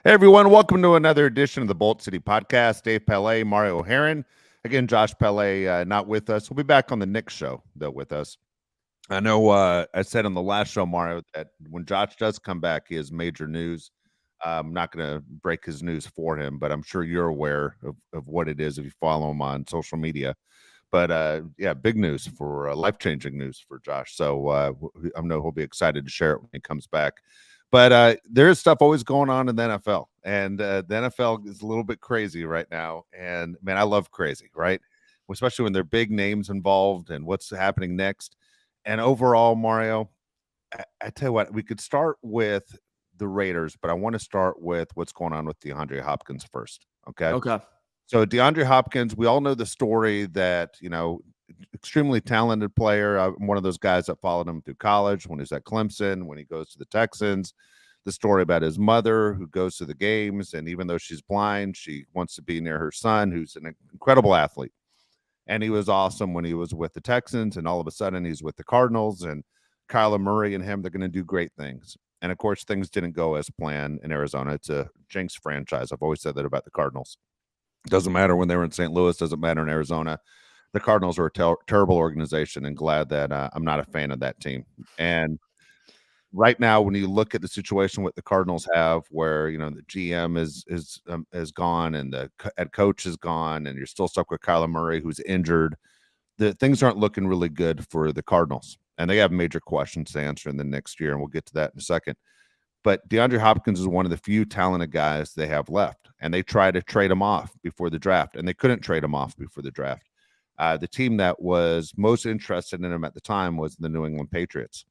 Hey everyone, welcome to another edition of the Bolt City Podcast. Dave Palet, Mario Herron. Again, Josh Palet not with us. We'll be back on the Knicks show, though, with us. I know I said on the last show, Mario, that when Josh does come back, he has major news. I'm not going to break his news for him, but I'm sure you're aware of what it is if you follow him on social media. But yeah, big news for life-changing news for Josh. So I know he'll be excited to share it when he comes back. But there is stuff always going on in the NFL, and the NFL is a little bit crazy right now. And man, I love crazy, right? Especially when there are big names involved and what's happening next. And overall, Mario, I tell you what, we could start with the Raiders, but I want to start with what's going on with DeAndre Hopkins first. Okay. Okay. So DeAndre Hopkins, we all know the story that, extremely talented player. I'm one of those guys that followed him through college when he was at Clemson, when he goes to the Texans, the story about his mother who goes to the games. And even though she's blind, she wants to be near her son, who's an incredible athlete. And he was awesome when he was with the Texans. And all of a sudden he's with the Cardinals, and Kyler Murray and him, they're going to do great things. And of course, things didn't go as planned in Arizona. It's a jinx franchise. I've always said that about the Cardinals. Doesn't matter when they were in St. Louis, doesn't matter in Arizona. The Cardinals are a terrible organization, and glad that I'm not a fan of that team. And right now, when you look at the situation what the Cardinals have, where the GM is gone and the head coach is gone, and you're still stuck with Kyler Murray, who's injured, the things aren't looking really good for the Cardinals, and they have major questions to answer in the next year, and we'll get to that in a second. But DeAndre Hopkins is one of the few talented guys they have left, and they tried to trade him off before the draft, and they couldn't trade him off before the draft. The team that was most interested in him at the time was the New England Patriots.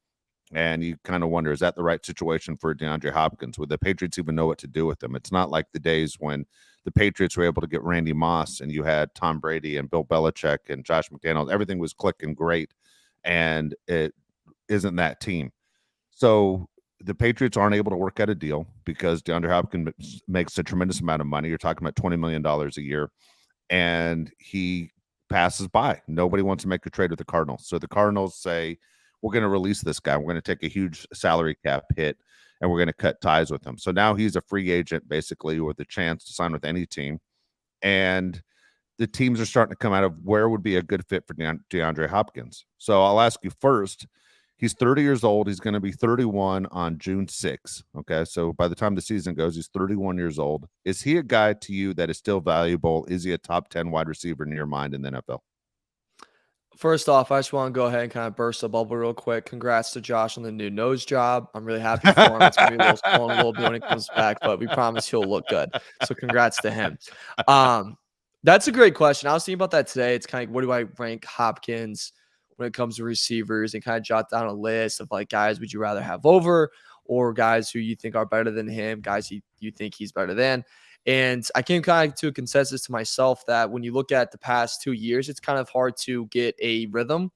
And you kind of wonder, is that the right situation for DeAndre Hopkins? Would the Patriots even know what to do with him? It's not like the days when the Patriots were able to get Randy Moss and you had Tom Brady and Bill Belichick and Josh McDaniels. Everything was clicking great, and it isn't that team. So the Patriots aren't able to work out a deal because DeAndre Hopkins makes a tremendous amount of money. You're talking about $20 million a year, and he passes by. Nobody wants to make a trade with the Cardinals. So the Cardinals say, we're going to release this guy. We're going to take a huge salary cap hit, and we're going to cut ties with him. So now he's a free agent, basically, with a chance to sign with any team. And the teams are starting to come out of where would be a good fit for DeAndre Hopkins. So I'll ask you first. He's 30 years old. He's going to be 31 on June 6th. Okay. So by the time the season goes, he's 31 years old. Is he a guy to you that is still valuable? Is he a top 10 wide receiver in your mind in the NFL? First off, I just want to go ahead and kind of burst the bubble real quick. Congrats to Josh on the new nose job. I'm really happy for him. It's going to be a little slow and a little bit when it comes back, but we promise he'll look good. So congrats to him. That's a great question. I was thinking about that today. It's kind of, what do I rank Hopkins when it comes to receivers, and kind of jot down a list of like guys would you rather have over, or guys who you think are better than him, guys you think he's better than. And I came kind of to a consensus to myself that when you look at the past 2 years, it's kind of hard to get a rhythm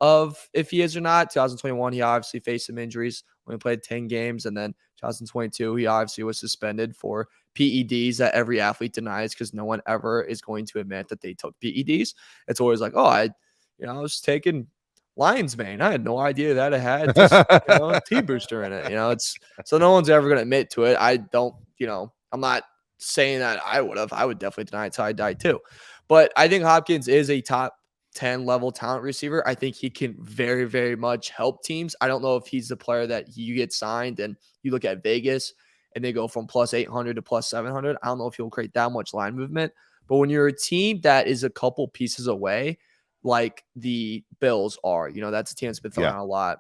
of if he is or not. 2021, he obviously faced some injuries when he played 10 games. And then 2022, he obviously was suspended for PEDs that every athlete denies because no one ever is going to admit that they took PEDs. It's always like, oh, I was taking Lion's Mane. I had no idea that it had just, T-booster in it. It's so no one's ever going to admit to it. I don't, I'm not saying that I would definitely deny it till I die too. But I think Hopkins is a top 10 level talent receiver. I think he can very, very much help teams. I don't know if he's the player that you get signed and you look at Vegas and they go from plus 800 to plus 700. I don't know if he'll create that much line movement. But when you're a team that is a couple pieces away, like the Bills are, that's a team that's been throwing out a lot.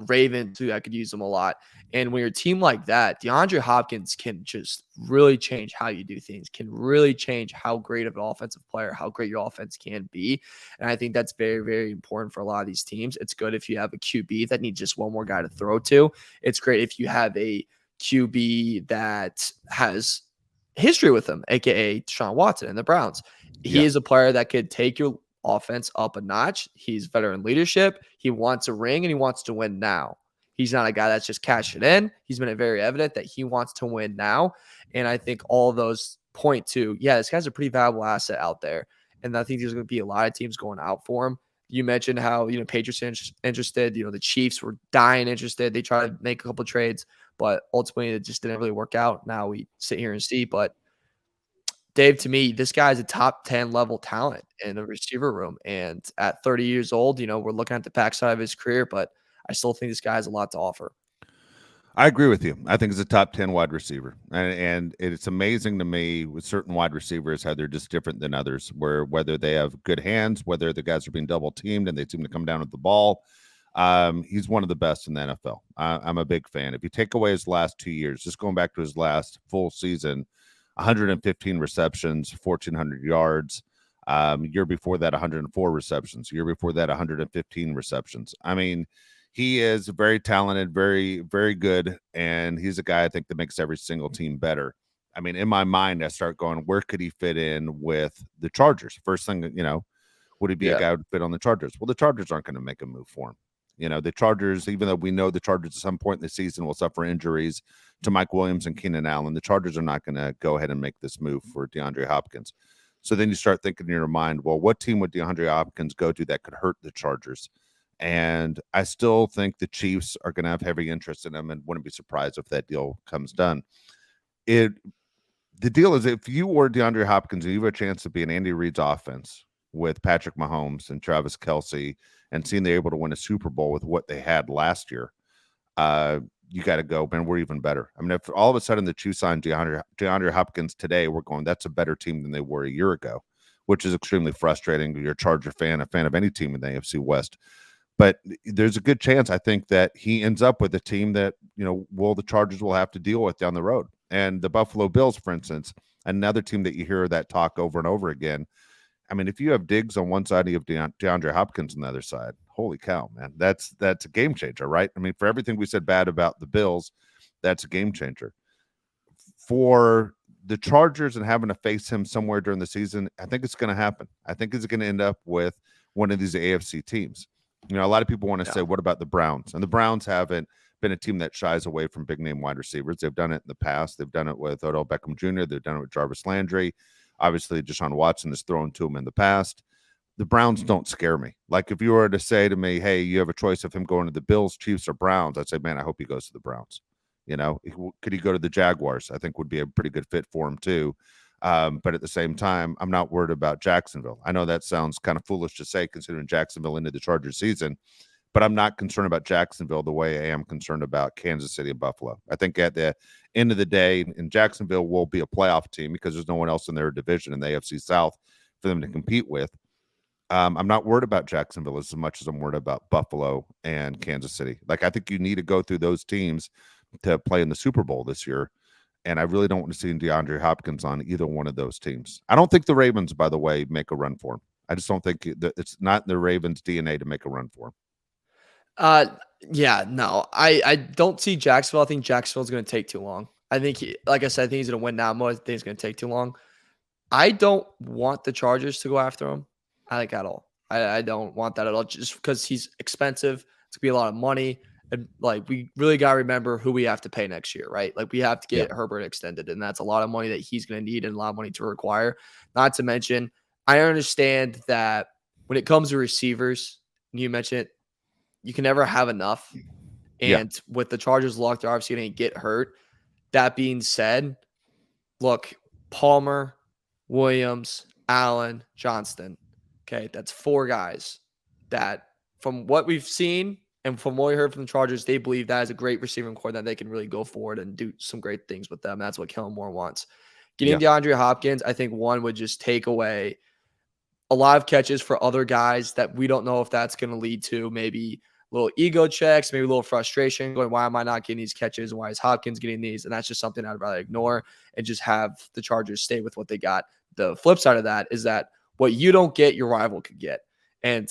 Ravens too, I could use them a lot. And when you're a team like that, DeAndre Hopkins can just really change how you do things, can really change how great of an offensive player, how great your offense can be. And I think that's very, very important for a lot of these teams. It's good if you have a QB that needs just one more guy to throw to. It's great if you have a QB that has history with him, aka Deshaun Watson and the Browns. He is a player that could take your offense up a notch. He's veteran leadership. He wants a ring and he wants to win now. He's not a guy that's just cash it in. He's been very evident that he wants to win now. And I think all of those point to, this guy's a pretty valuable asset out there. And I think there's going to be a lot of teams going out for him. You mentioned how, Patriots are interested. The Chiefs were dying interested. They tried to make a couple of trades, but ultimately it just didn't really work out. Now we sit here and see. But Dave, to me, this guy's a top 10 level talent in the receiver room. And at 30 years old, we're looking at the backside of his career, but I still think this guy has a lot to offer. I agree with you. I think he's a top 10 wide receiver. And it's amazing to me with certain wide receivers how they're just different than others, where whether they have good hands, whether the guys are being double teamed and they seem to come down with the ball. He's one of the best in the NFL. I'm a big fan. If you take away his last 2 years, just going back to his last full season, 115 receptions, 1,400 yards. Year before that, 104 receptions. Year before that, 115 receptions. I mean, he is very talented, very, very good, and he's a guy I think that makes every single team better. I mean, in my mind, I start going, where could he fit in with the Chargers? First thing, would he be a guy who would fit on the Chargers? Well, the Chargers aren't going to make a move for him. The Chargers, even though we know the Chargers at some point in the season will suffer injuries to Mike Williams and Keenan Allen, the Chargers are not going to go ahead and make this move for DeAndre Hopkins. So then you start thinking in your mind, well, what team would DeAndre Hopkins go to that could hurt the Chargers? And I still think the Chiefs are going to have heavy interest in him and wouldn't be surprised if that deal comes done. The deal is if you were DeAndre Hopkins and you have a chance to be in Andy Reid's offense with Patrick Mahomes and Travis Kelce and seeing they're able to win a Super Bowl with what they had last year, you got to go, man, we're even better. I mean, if all of a sudden the Chiefs signed DeAndre Hopkins today, we're going, that's a better team than they were a year ago, which is extremely frustrating. You're a Charger fan, a fan of any team in the AFC West. But there's a good chance, I think, that he ends up with a team that, the Chargers will have to deal with down the road. And the Buffalo Bills, for instance, another team that you hear that talk over and over again. I mean, if you have Diggs on one side and you have DeAndre Hopkins on the other side, holy cow, man, that's a game changer, right? I mean, for everything we said bad about the Bills, that's a game changer. For the Chargers and having to face him somewhere during the season, I think it's going to happen. I think it's going to end up with one of these AFC teams. A lot of people want to say, what about the Browns? And the Browns haven't been a team that shies away from big name wide receivers. They've done it in the past. They've done it with Odell Beckham Jr. They've done it with Jarvis Landry. Obviously, Deshaun Watson has thrown to him in the past. The Browns don't scare me. Like if you were to say to me, hey, you have a choice of him going to the Bills, Chiefs, or Browns, I'd say, man, I hope he goes to the Browns. Could he go to the Jaguars? I think would be a pretty good fit for him too. But at the same time, I'm not worried about Jacksonville. I know that sounds kind of foolish to say considering Jacksonville ended the Chargers season, but I'm not concerned about Jacksonville the way I am concerned about Kansas City and Buffalo. I think at the end of the day, in Jacksonville will be a playoff team because there's no one else in their division in the AFC South for them to compete with. I'm not worried about Jacksonville as much as I'm worried about Buffalo and Kansas City. Like, I think you need to go through those teams to play in the Super Bowl this year. And I really don't want to see DeAndre Hopkins on either one of those teams. I don't think the Ravens, by the way, make a run for him. I just don't think it's not the Ravens' DNA to make a run for him. Yeah, no, I don't see Jacksonville. I think Jacksonville's going to take too long. I think, like I said, I think he's going to win now more. I think it's going to take too long. I don't want the Chargers to go after him. At all. I don't want that at all. Just because he's expensive, it's gonna be a lot of money, and we really gotta remember who we have to pay next year, right? We have to get Herbert extended, and that's a lot of money that he's gonna need and a lot of money to require. Not to mention, I understand that when it comes to receivers, and you mentioned you can never have enough. And with the Chargers luck, they're obviously gonna get hurt. That being said, look, Palmer, Williams, Allen, Johnston. Okay, that's 4 guys that, from what we've seen and from what we heard from the Chargers, they believe that is a great receiving core that they can really go forward and do some great things with them. That's what Kellen Moore wants. Getting DeAndre Hopkins, I think one would just take away a lot of catches for other guys that we don't know if that's going to lead to maybe little ego checks, maybe a little frustration going, why am I not getting these catches? Why is Hopkins getting these? And that's just something I'd rather ignore and just have the Chargers stay with what they got. The flip side of that is that what you don't get, your rival could get. And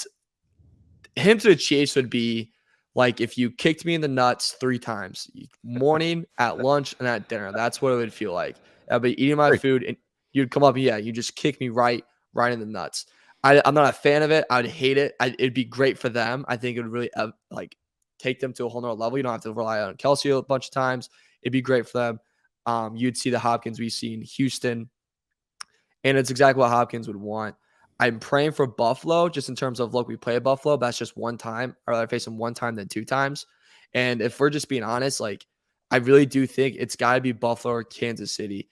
him to the Chiefs would be like if you kicked me in the nuts 3 times, morning, at lunch, and at dinner. That's what it would feel like. I'd be eating my food, and you'd come up and, you just kick me right in the nuts. I'm not a fan of it. I'd hate it. It'd be great for them. I think it would really take them to a whole nother level. You don't have to rely on Kelce a bunch of times. It'd be great for them. You'd see the Hopkins we see in Houston. And it's exactly what Hopkins would want. I'm praying for Buffalo just in terms of, look, we play Buffalo. But that's just one time. I'd rather face them one time than 2 times. And if we're just being honest, like, I really do think it's got to be Buffalo or Kansas City.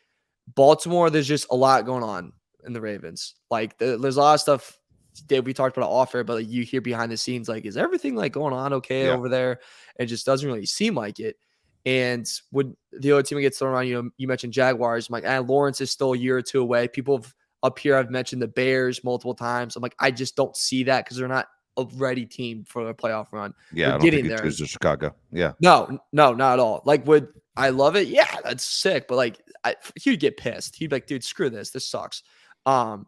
Baltimore, there's just a lot going on in the Ravens. Like, there's a lot of stuff, Dave, we talked about it off air, but like, you hear behind the scenes, like, is everything like going on okay Yeah. over there? It just doesn't really seem like it. And when the other team gets thrown around, you mentioned Jaguars. I'm like, Lawrence is still a year or 2 away. People up here, I've mentioned the Bears multiple times. I'm like, I just don't see that because they're not a ready team for a playoff run. Yeah, They're I don't think getting he there. chooses Chicago. Yeah. No, not at all. Like, would I love it? Yeah, that's sick. But like, he'd get pissed. He'd be like, dude, screw this. This sucks. And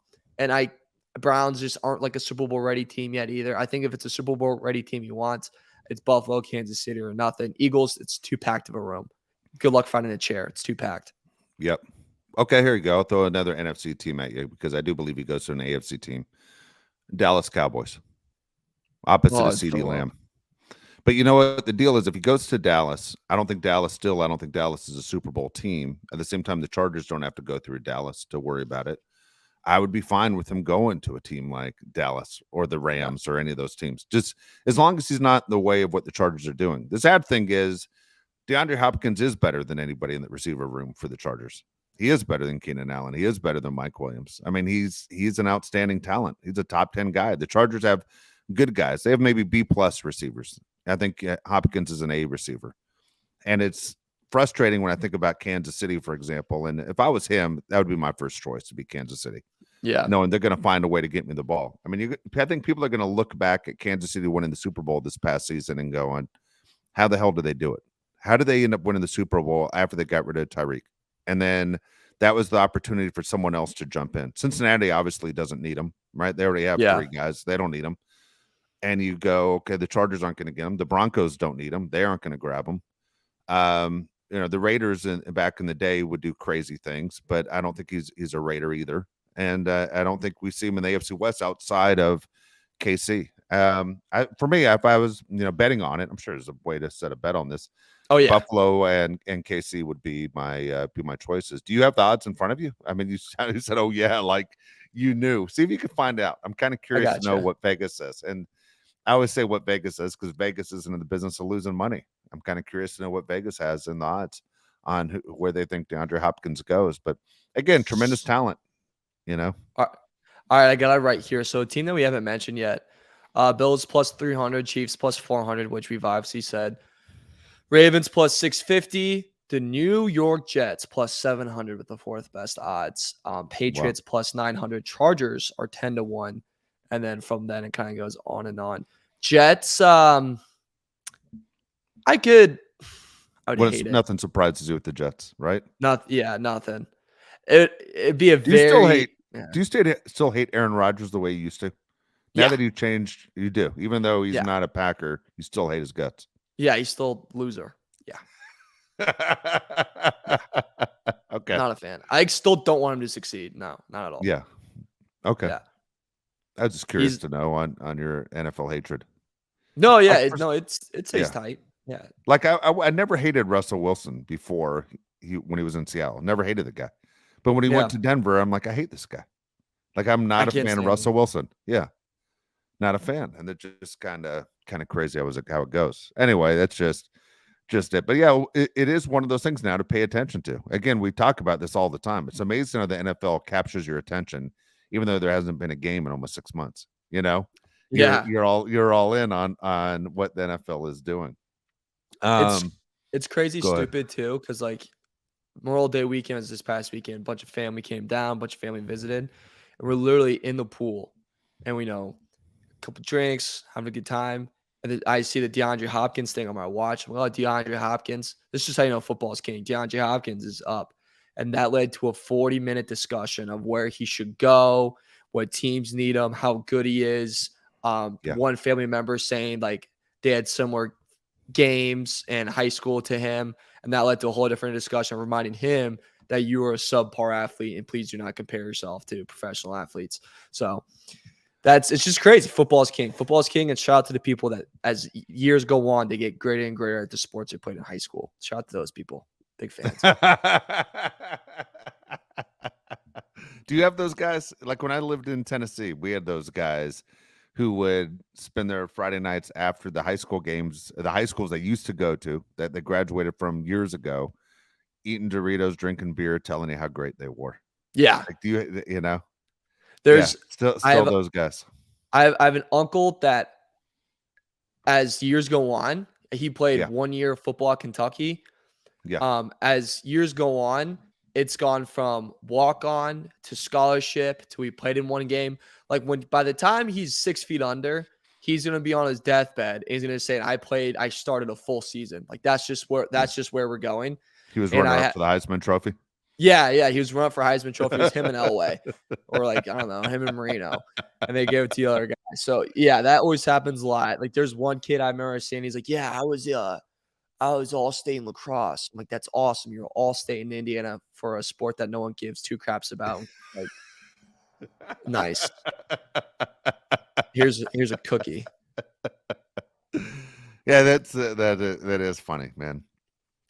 Browns just aren't like a Super Bowl ready team yet either. I think if it's a Super Bowl ready team you want, it's Buffalo, Kansas City, or nothing. Eagles, it's too packed of a room. Good luck finding a chair. It's too packed. Yep. Okay, here you go. I'll throw another NFC team at you because I do believe he goes to an AFC team. Dallas Cowboys. Opposite of CeeDee Lamb. But you know what? The deal is if he goes to Dallas, I don't think Dallas is a Super Bowl team. At the same time, the Chargers don't have to go through Dallas to worry about it. I would be fine with him going to a team like Dallas or the Rams or any of those teams, just as long as he's not in the way of what the Chargers are doing. The sad thing is DeAndre Hopkins is better than anybody in the receiver room for the Chargers. He is better than Keenan Allen. He is better than Mike Williams. I mean, he's an outstanding talent. He's a top 10 guy. The Chargers have good guys. They have maybe B+ receivers. I think Hopkins is an A receiver. And it's frustrating when I think about Kansas City, for example. And if I was him, that would be my first choice to be Kansas City. Yeah. Knowing they're going to find a way to get me the ball. I mean, I think people are going to look back at Kansas City winning the Super Bowl this past season and going, how the hell did they do it? How did they end up winning the Super Bowl after they got rid of Tyreek? And then that was the opportunity for someone else to jump in. Cincinnati obviously doesn't need them, right? They already have 3 guys. They don't need them. And you go, okay, the Chargers aren't going to get them. The Broncos don't need them. They aren't going to grab them. The Raiders back in the day would do crazy things, but I don't think he's a Raider either. And I don't think we see him in the AFC West outside of KC. For me, if I was betting on it, I'm sure there's a way to set a bet on this. Oh yeah, Buffalo and KC would be my choices. Do you have the odds in front of you? I mean, you said, oh yeah, like you knew. See if you can find out. I'm kind of curious to know what Vegas says. And I always say what Vegas says because Vegas isn't in the business of losing money. I'm kind of curious to know what Vegas has in the odds on where they think DeAndre Hopkins goes. But again, tremendous talent. All right, I got it right here. So a team that we haven't mentioned yet, Bills plus 300, Chiefs plus 400, which we've obviously said. Ravens plus 650, the New York Jets plus 700 with the 4th best odds. Patriots plus 900, Chargers are 10-1. And then from then it kind of goes on and on. Jets, I would hate it. Nothing surprises you with the Jets, right? Nothing. It'd be a Do you still hate Aaron Rodgers the way you used to? Now that you changed, you do. Even though he's not a Packer, you still hate his guts. Yeah, he's still a loser. Yeah. Okay. Not a fan. I still don't want him to succeed. No, not at all. Yeah. Okay. Yeah. I was just curious to know on your NFL hatred. No, yeah, it stays tight. Yeah. Like I never hated Russell Wilson before when he was in Seattle. Never hated the guy. But when he went to Denver, I'm like, I hate this guy. Like I'm not a fan of Russell Wilson. Yeah. Not a fan. And it's just kind of crazy how it goes. Anyway, that's just it. But yeah, it is one of those things now to pay attention to. Again, we talk about this all the time. It's amazing how the NFL captures your attention, even though there hasn't been a game in almost 6 months. You're all in on what the NFL is doing. It's crazy stupid too, because like Memorial Day weekend was this past weekend. A bunch of family came down, a bunch of family visited, and we're literally in the pool, and we know a couple drinks, having a good time. And then I see the DeAndre Hopkins thing on my watch. Well, DeAndre Hopkins. This is just how you know football's king. DeAndre Hopkins is up. And that led to a 40-minute discussion of where he should go, what teams need him, how good he is. One family member saying like they had similar games in high school to him. And that led to a whole different discussion, reminding him that you are a subpar athlete and please do not compare yourself to professional athletes. So it's just crazy. Football is king. Football is king. And shout out to the people that as years go on, they get greater and greater at the sports they played in high school. Shout out to those people. Big fans. Do you have those guys? Like when I lived in Tennessee, we had those guys who would spend their Friday nights after the high school games, the high schools they used to go to that they graduated from years ago, eating Doritos, drinking beer, telling you how great they were. Yeah. Like, do you know? Yeah, There's I still have those guys. I have an uncle that as years go on, he played Yeah, 1 year of football at Kentucky. yeah. As years go on, it's gone from walk on to scholarship to he played in one game. Like by the time he's 6 feet under, he's gonna be on his deathbed. And he's gonna say, I started a full season. Like that's just where we're going. He was And runner up for the Heisman Trophy. yeah, he was running for Heisman Trophy. It was him and Elway, or like I don't know, him and Marino, and they gave it to the other guy. So yeah, that always happens a lot. Like there's one kid I remember saying, he's like, yeah, I was all state in lacrosse. I'm like, that's awesome. You're all state in Indiana for a sport that no one gives two craps about. Like, nice. Here's a cookie. Yeah, that is funny, man.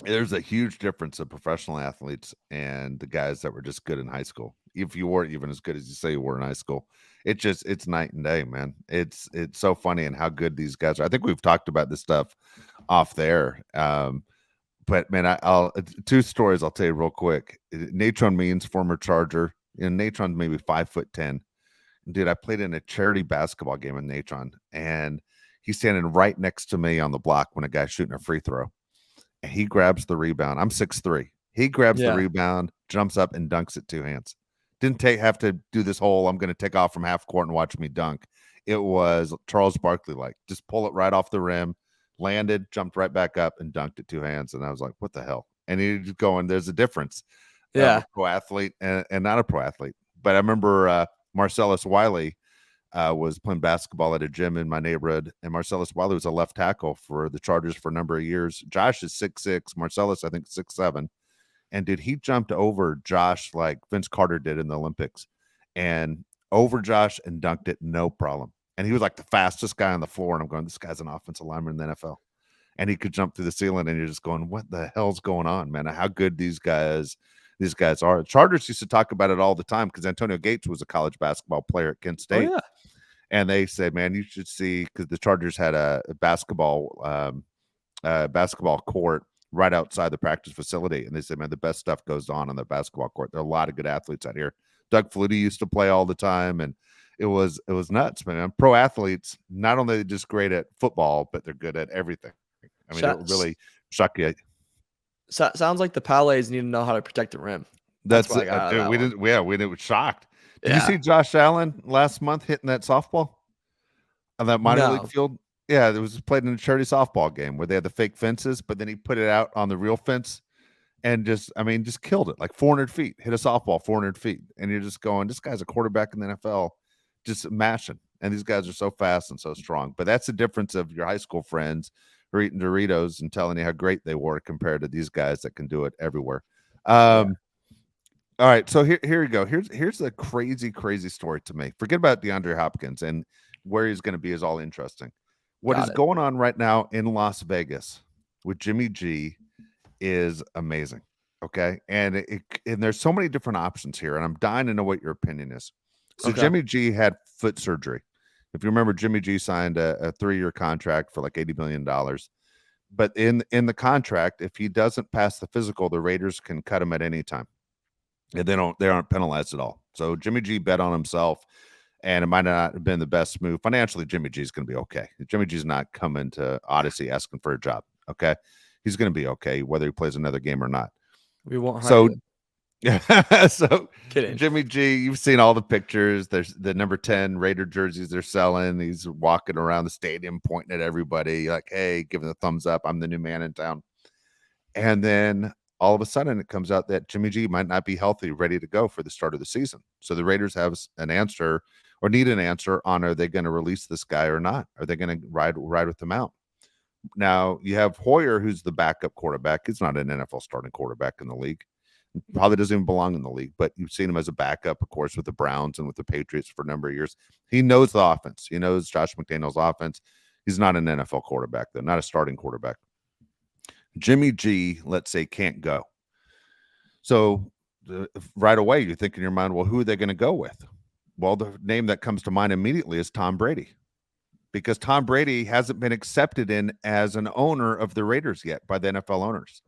There's a huge difference of professional athletes and the guys that were just good in high school. If you weren't even as good as you say you were in high school, it's night and day, man. It's so funny and how good these guys are. I think we've talked about this stuff off there. But man, I'll two stories I'll tell you real quick. Natron Means, former Charger, and Natron's maybe 5'10". Dude, I played in a charity basketball game in Natron, and he's standing right next to me on the block when a guy's shooting a free throw. And he grabs the rebound. I'm 6'3". He grabs the rebound, jumps up, and dunks it two hands. Didn't have to do this whole I'm going to take off from half court and watch me dunk. It was Charles Barkley like just pull it right off the rim, landed, jumped right back up, and dunked it two hands. And I was like, what the hell? And he's going, there's a difference. Yeah, a pro athlete and not a pro athlete. But I remember Marcellus Wiley was playing basketball at a gym in my neighborhood, and Marcellus Wiley was a left tackle for the Chargers for a number of years. Josh is 6'6", Marcellus I think 6'7", and dude, he jumped over Josh like Vince Carter did in the Olympics, and over Josh and dunked it no problem. And he was like the fastest guy on the floor, and I'm going, this guy's an offensive lineman in the NFL, and he could jump through the ceiling, and you're just going, what the hell's going on, man? How good these guys are. Chargers used to talk about it all the time because Antonio Gates was a college basketball player at Kent State. Oh, yeah. And they said, man, you should see, because the Chargers had a basketball court right outside the practice facility. And they said, man, the best stuff goes on the basketball court. There are a lot of good athletes out here. Doug Flutie used to play all the time. And it was nuts, man. Pro athletes, not only just great at football, but they're good at everything. I mean, it really shock you. Sounds like the Palets need to know how to protect the rim. That's what I got dude, we didn't. Yeah, we were shocked. Did you see Josh Allen last month hitting that softball on that minor league field? Yeah, it was played in a charity softball game where they had the fake fences, but then he put it out on the real fence and just killed it like 400 feet. Hit a softball 400 feet, and you're just going, this guy's a quarterback in the NFL, just mashing. And these guys are so fast and so strong. But that's the difference of your high school friends who are eating Doritos and telling you how great they were compared to these guys that can do it everywhere. All right, so here you go. Here's a crazy story to me. Forget about DeAndre Hopkins and where he's going to be is all interesting. What is going on right now in Las Vegas with Jimmy G is amazing. Okay, and there's so many different options here, and I'm dying to know what your opinion is. So Jimmy G had foot surgery. If you remember, Jimmy G signed a 3-year contract for like $80 million. But in the contract, if he doesn't pass the physical, the Raiders can cut him at any time. And they aren't penalized at all. So Jimmy G bet on himself, and it might not have been the best move. Financially, Jimmy G is going to be okay. Jimmy G's not coming to Odyssey asking for a job. Okay. He's going to be okay, whether he plays another game or not. We won't so hire so Kidding. Jimmy G, you've seen all the pictures. There's the number 10 Raider jerseys they're selling. He's walking around the stadium pointing at everybody like, hey, giving the thumbs up. I'm the new man in town. And then all of a sudden it comes out that Jimmy G might not be healthy, ready to go for the start of the season. So the Raiders have an answer or need an answer on, are they going to release this guy or not? Are they going to ride with him out? Now you have Hoyer, who's the backup quarterback. He's not an NFL starting quarterback in the league. Probably doesn't even belong in the league, but you've seen him as a backup, of course, with the Browns and with the Patriots for a number of years. He knows the offense. He knows Josh McDaniel's offense. He's not an NFL quarterback, though, not a starting quarterback. Jimmy G, let's say, can't go. So right away you think in your mind, well, who are they going to go with? Well, the name that comes to mind immediately is Tom Brady, because Tom Brady hasn't been accepted in as an owner of the Raiders yet by the NFL owners.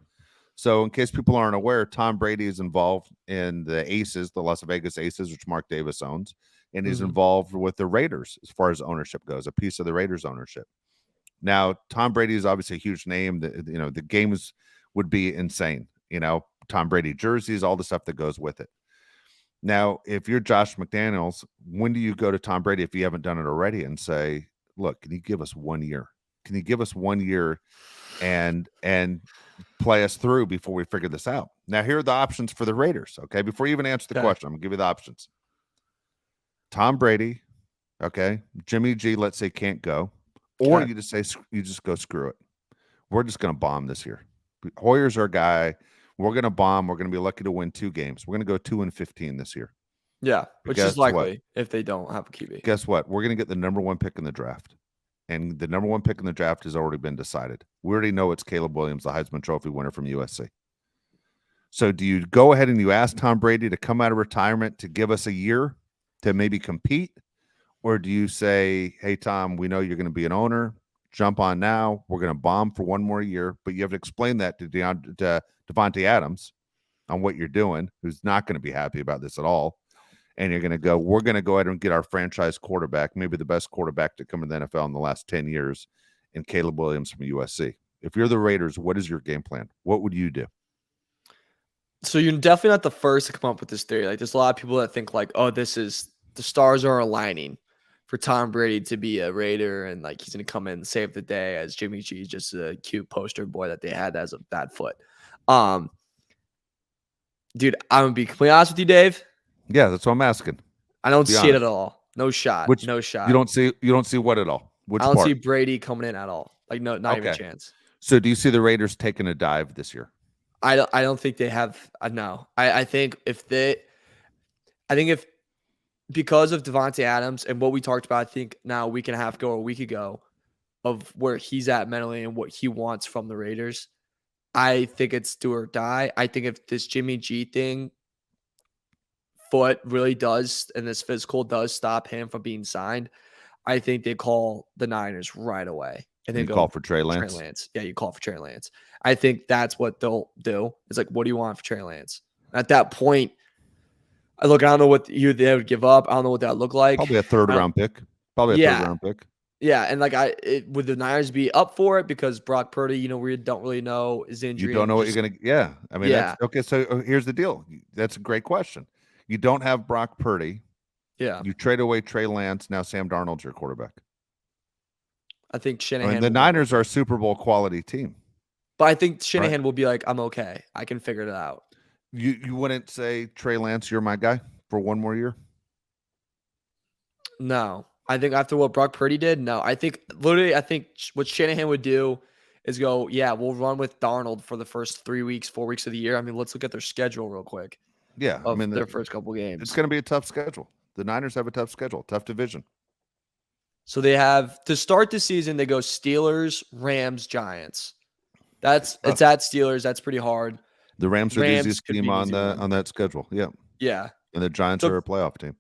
So in case people aren't aware, Tom Brady is involved in the Aces, the Las Vegas Aces, which Mark Davis owns, and he's involved with the Raiders as far as ownership goes, a piece of the Raiders ownership. Now, Tom Brady is obviously a huge name. The games would be insane. Tom Brady jerseys, all the stuff that goes with it. Now, if you're Josh McDaniels, when do you go to Tom Brady if you haven't done it already and say, look, can you give us 1 year? Can you give us 1 year and play us through before we figure this out? Now, here are the options for the Raiders. Okay. Before you even answer the question, I'm gonna give you the options. Tom Brady. Okay. Jimmy G, let's say, can't go. Or you just go, screw it. We're just going to bomb this year. Hoyer's our guy. We're going to bomb. We're going to be lucky to win 2 games. We're going to go 2-15 this year. Yeah, which is likely if they don't have a QB. Guess what? We're going to get the number 1 pick in the draft. And the number 1 pick in the draft has already been decided. We already know it's Caleb Williams, the Heisman Trophy winner from USC. So do you go ahead and you ask Tom Brady to come out of retirement to give us a year to maybe compete? Or do you say, hey, Tom, we know you're going to be an owner. Jump on now. We're going to bomb for 1 more year. But you have to explain that to Devontae Adams on what you're doing, who's not going to be happy about this at all. And you're going to go, we're going to go ahead and get our franchise quarterback, maybe the best quarterback to come in the NFL in the last 10 years, and Caleb Williams from USC. If you're the Raiders, what is your game plan? What would you do? So you're definitely not the first to come up with this theory. Like, there's a lot of people that think like, oh, this is the stars are aligning for Tom Brady to be a Raider, and like he's going to come in and save the day, as Jimmy G is just a cute poster boy that they had as a bad foot. Dude, I'm going to be completely honest with you, Dave. Yeah, that's what I'm asking. I don't see it at all. No shot. No shot. You don't see what at all? Which I don't see Brady coming in at all. Like, no, not even a chance. So do you see the Raiders taking a dive this year? I don't think they have. No. I think because of Devontae Adams and what we talked about, I think now a week and a half ago or a week ago, of where he's at mentally and what he wants from the Raiders, I think it's do or die. I think if this Jimmy G thing foot really does, and this physical does stop him from being signed, I think they call the Niners right away. And then call for Trey Lance. Yeah, you call for Trey Lance. I think that's what they'll do. It's like, what do you want for Trey Lance? At that point, I don't know what they would give up. I don't know what that would look like. Probably a third round pick. Third round pick. Yeah, and like would the Niners be up for it? Because Brock Purdy, we don't really know his injury. You don't know what you're gonna. Yeah, I mean, that's, okay. So here's the deal. That's a great question. You don't have Brock Purdy. Yeah. You trade away Trey Lance. Now Sam Darnold's your quarterback. I think Shanahan. I mean, the Niners are a Super Bowl quality team. But I think Shanahan will be like, I'm okay. I can figure it out. You wouldn't say, Trey Lance, you're my guy for 1 more year? No. I think after what Brock Purdy did, no. I think what Shanahan would do is go, yeah, we'll run with Darnold for the first 3 weeks, 4 weeks of the year. I mean, let's look at their schedule real quick. Yeah. I mean, their first couple games. It's going to be a tough schedule. The Niners have a tough schedule, tough division. So they have, to start the season, they go Steelers, Rams, Giants. It's at Steelers. That's pretty hard. The Rams are the easiest team on that schedule. Yeah. Yeah. And the Giants are a playoff team.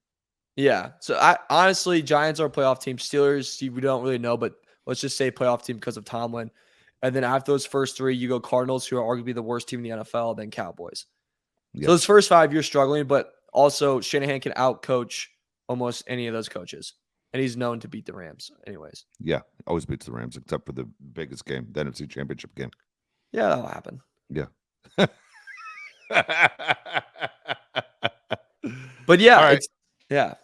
Yeah. So honestly, Giants are a playoff team. Steelers, we don't really know, but let's just say playoff team because of Tomlin. And then after those first 3, you go Cardinals, who are arguably the worst team in the NFL, then Cowboys. Yep. So those first 5, you're struggling, but also Shanahan can outcoach almost any of those coaches. And he's known to beat the Rams anyways. Yeah, always beats the Rams, except for the biggest game, the NFC Championship game. Yeah, that'll happen. Yeah. But yeah, right. Yeah.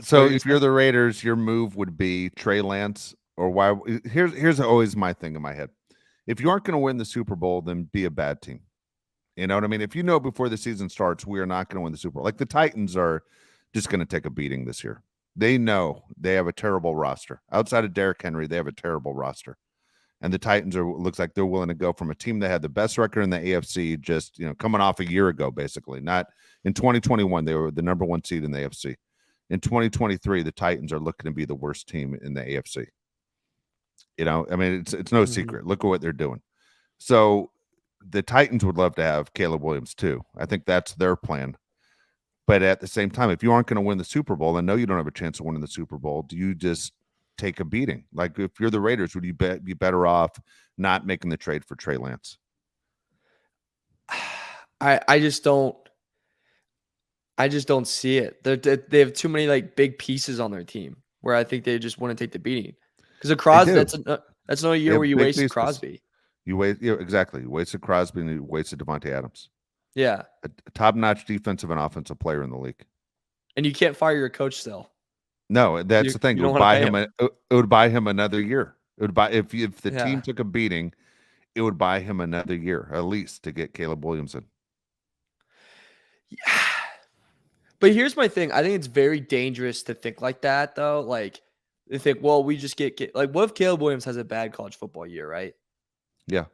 So if you're the Raiders, your move would be Trey Lance, or why? Here's always my thing in my head. If you aren't going to win the Super Bowl, then be a bad team. You know what I mean? If you know before the season starts, we are not going to win the Super Bowl. Like the Titans are just going to take a beating this year. They know they have a terrible roster. Outside of Derrick Henry, they have a terrible roster. And the Titans looks like they're willing to go from a team that had the best record in the AFC, just coming off a year ago, basically. Not in 2021, they were the number 1 seed in the AFC. In 2023, the Titans are looking to be the worst team in the AFC. I mean, it's no secret. Look at what they're doing. So the Titans would love to have Caleb Williams too. I think that's their plan. But at the same time, if you aren't going to win the Super Bowl and know you don't have a chance of winning the Super Bowl, do you just take a beating? Like if you're the Raiders, would you be better off not making the trade for Trey Lance? I just don't see it. They have too many like big pieces on their team where I think they just want to take the beating. Because Crosby, that's another year where you wasted pieces. Crosby. Exactly. You wasted Crosby and you wasted Devontae Adams. Yeah, a top-notch defensive and offensive player in the league, and you can't fire your coach still. No, that's the thing. It would buy him. It would buy him another year. It would buy if the team took a beating, it would buy him another year at least to get Caleb Williams in. Yeah. But here's my thing. I think it's very dangerous to think like that, though. Like, they think, well, we just get like, what if Caleb Williams has a bad college football year, right? Yeah.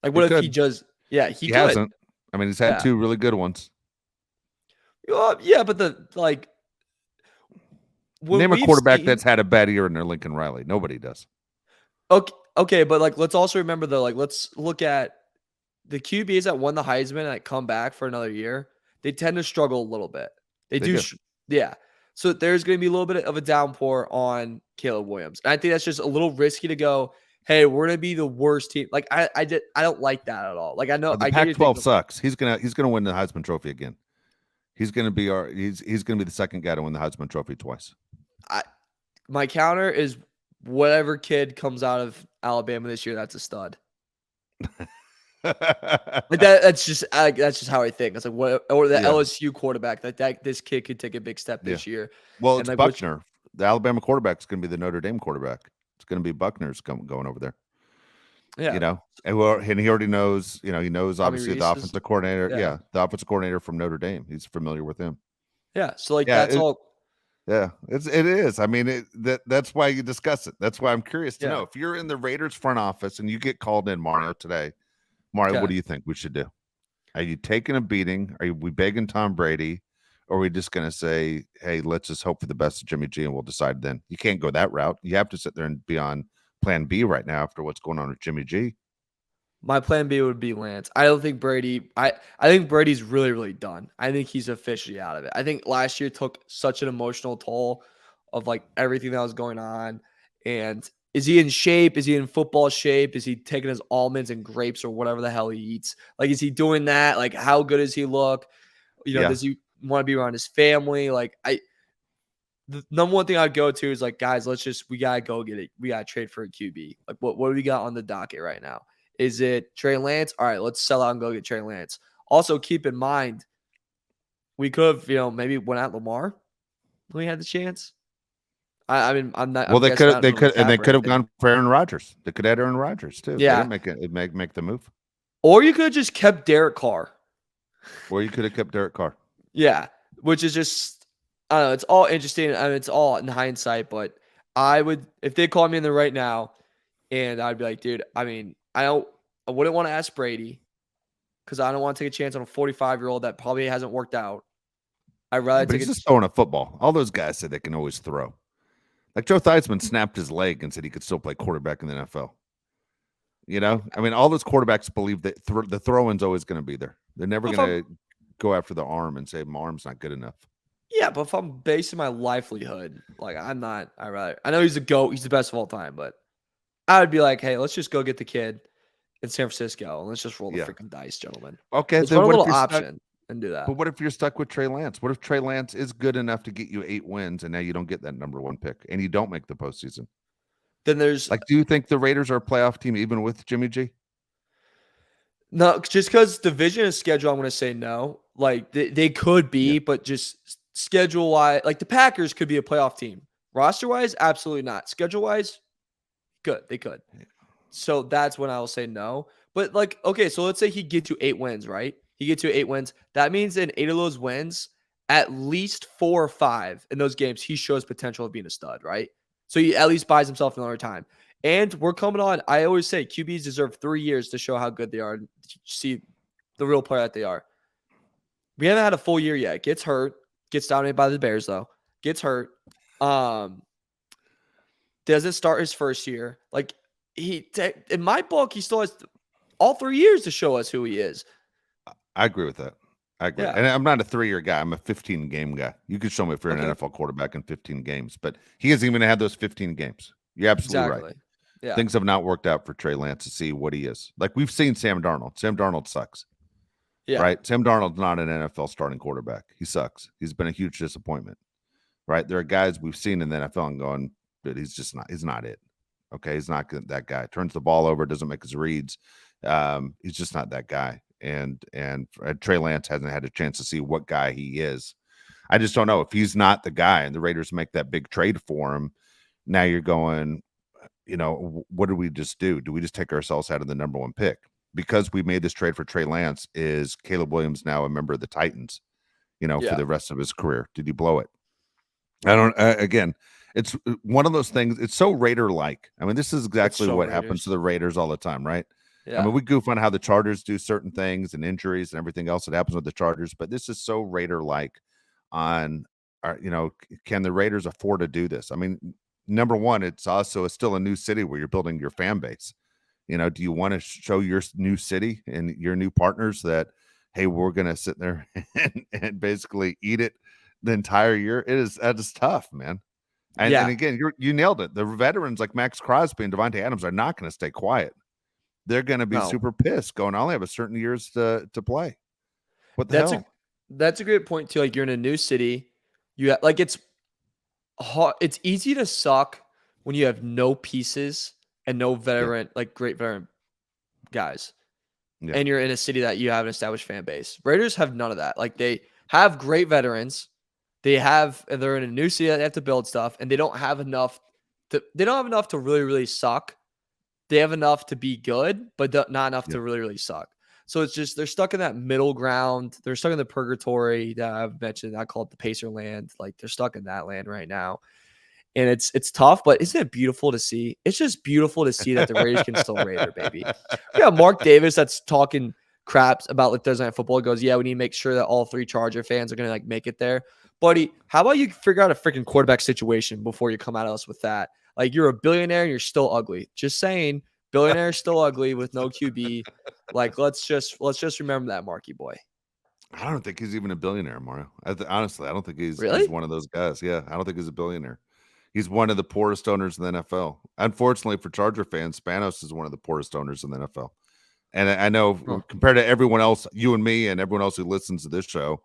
Like, what if he just? Yeah, he hasn't. I mean, he's had 2 really good ones. Yeah, but name a quarterback that's had a bad year in their Lincoln Riley. Nobody does. Okay, but like, let's also remember though, like, let's look at the QBs that won the Heisman and come back for another year. They tend to struggle a little bit. They do. Yeah. So there's going to be a little bit of a downpour on Caleb Williams. And I think that's just a little risky to go, hey, we're going to be the worst team. Like I don't like that at all. Like I know the Pac-12 sucks. He's going to win the Heisman Trophy again. He's going to be he's going to be the second guy to win the Heisman Trophy twice. My counter is whatever kid comes out of Alabama this year, that's a stud. Like that's just how I think. It's like what, or the LSU quarterback that this kid could take a big step this year. Well, it's like, Buckner. The Alabama quarterback is going to be the Notre Dame quarterback. It's going to be Buckner's going over there. Yeah, and he already knows. He knows obviously the offensive coordinator. Yeah, the offensive coordinator from Notre Dame. He's familiar with him. Yeah, so like that's all. Yeah, it is. I mean, that's why you discuss it. That's why I'm curious to know if you're in the Raiders front office and you get called in, Mario, today. Mario, what do you think we should do? Are you taking a beating? Are we begging Tom Brady? Or are we just going to say, hey, let's just hope for the best of Jimmy G and we'll decide then? You can't go that route. You have to sit there and be on plan B right now after what's going on with Jimmy G. My plan B would be Lance. I don't think Brady. I think Brady's really, really done. I think he's officially out of it. I think last year took such an emotional toll of like everything that was going on. And is he in shape? Is he in football shape? Is he taking his almonds and grapes or whatever the hell he eats? Like, is he doing that? Like, how good does he look? Does he want to be around his family? Like, the number one thing I'd go to is like, guys, we gotta go get it. We gotta trade for a QB. Like, what do we got on the docket right now? Is it Trey Lance? All right, let's sell out and go get Trey Lance. Also, keep in mind, we could have, maybe went at Lamar when we had the chance. I mean, I'm not. Well, they could have gone for Aaron Rodgers. They could have Aaron Rodgers too. Yeah, they didn't make the move. Or you could have just kept Derek Carr. Yeah, which is just, I don't know. It's all interesting. I mean, it's all in hindsight, but I would, if they called me in there right now, and I'd be like, dude, I mean, I wouldn't want to ask Brady because I don't want to take a chance on a 45-year-old that probably hasn't worked out. I'd rather take he's just throwing a football. All those guys said they can always throw. Like Joe Theismann snapped his leg and said he could still play quarterback in the NFL. I mean, all those quarterbacks believe that the throw-in's always going to be there. They're never going to go after the arm and say my arm's not good enough. Yeah, but if I'm basing my livelihood, like I'm not. I know he's the GOAT. He's the best of all time, but I would be like, hey, let's just go get the kid in San Francisco and let's just roll the freaking dice, gentlemen. Okay, let's run a little option and do that. But what if you're stuck with Trey Lance? What if Trey Lance is good enough to get you 8 wins and now you don't get that number 1 pick and you don't make the postseason? Then there's like, do you think the Raiders are a playoff team even with Jimmy G? No, just because division and schedule, I'm going to say no. Like they could be, but just schedule wise, like the Packers could be a playoff team. Roster wise, absolutely not. Schedule wise, good. They could. So that's when I will say no. But like, okay, so let's say he gets you 8 wins, right? He gets you 8 wins. That means in 8 of those wins, at least 4 or 5 in those games, he shows potential of being a stud, right? So he at least buys himself another time. And we're coming on. I always say QBs deserve 3 years to show how good they are and see the real player that they are. We haven't had a full year yet. Gets hurt. Gets dominated by the Bears, though. Gets hurt. Doesn't start his first year. Like, in my book, he still has all 3 years to show us who he is. I agree with that. I agree. Yeah. And I'm not a 3-year guy. I'm a 15-game guy. You could show me if you're an NFL quarterback in 15 games, but he hasn't even had those 15 games. You're absolutely right. Yeah. Things have not worked out for Trey Lance to see what he is. Like we've seen Sam Darnold. Sam Darnold sucks. Yeah. Right? Sam Darnold's not an NFL starting quarterback. He sucks. He's been a huge disappointment. Right? There are guys we've seen in the NFL and going, but he's not it. Okay, he's not that guy. Turns the ball over, doesn't make his reads. He's just not that guy. And Trey Lance hasn't had a chance to see what guy he is. I just don't know if he's not the guy and the Raiders make that big trade for him. Now you're going, what did we just do? Do we just take ourselves out of the number 1 pick? Because we made this trade for Trey Lance, is Caleb Williams now a member of the Titans, for the rest of his career? Did he blow it? I don't, again, it's one of those things. It's so Raider-like. I mean, this is exactly what happens to the Raiders all the time, right? Yeah. I mean, we goof on how the Chargers do certain things and injuries and everything else that happens with the Chargers, but this is so Raider-like on, can the Raiders afford to do this? I mean, number one, it's still a new city where you're building your fan base. Do you want to show your new city and your new partners that, hey, we're going to sit there and basically eat it the entire year? That is tough, man. And again, you nailed it. The veterans like Max Crosby and Devontae Adams are not going to stay quiet. They're going to be super pissed going, I only have a certain years to play. What the hell? That's a great point too. Like you're in a new city. It's hard. It's easy to suck when you have no pieces and no veteran, great veteran guys. Yeah. And you're in a city that you have an established fan base. Raiders have none of that. Like they have great veterans. They're in a new city that they have to build stuff, and they don't have enough to really, really suck. They have enough to be good, but not enough to really, really suck. So it's just, they're stuck in that middle ground. They're stuck in the purgatory that I've mentioned. I call it the Pacer land. Like they're stuck in that land right now. And it's tough, but isn't it beautiful to see? It's just beautiful to see that the Raiders can still Raider, baby. Yeah, Mark Davis that's talking craps about like Thursday Night Football goes, yeah, we need to make sure that all 3 Charger fans are going to like make it there. Buddy, how about you figure out a freaking quarterback situation before you come at us with that? Like you're a billionaire and you're still ugly. Just saying, billionaire is still ugly with no QB. Like let's just remember that, Marky boy. I don't think he's even a billionaire, Mario. Honestly, I don't think he's one of those guys. Yeah, I don't think he's a billionaire. He's one of the poorest owners in the NFL. Unfortunately for Charger fans, Spanos is one of the poorest owners in the NFL. And I know compared to everyone else, you and me and everyone else who listens to this show,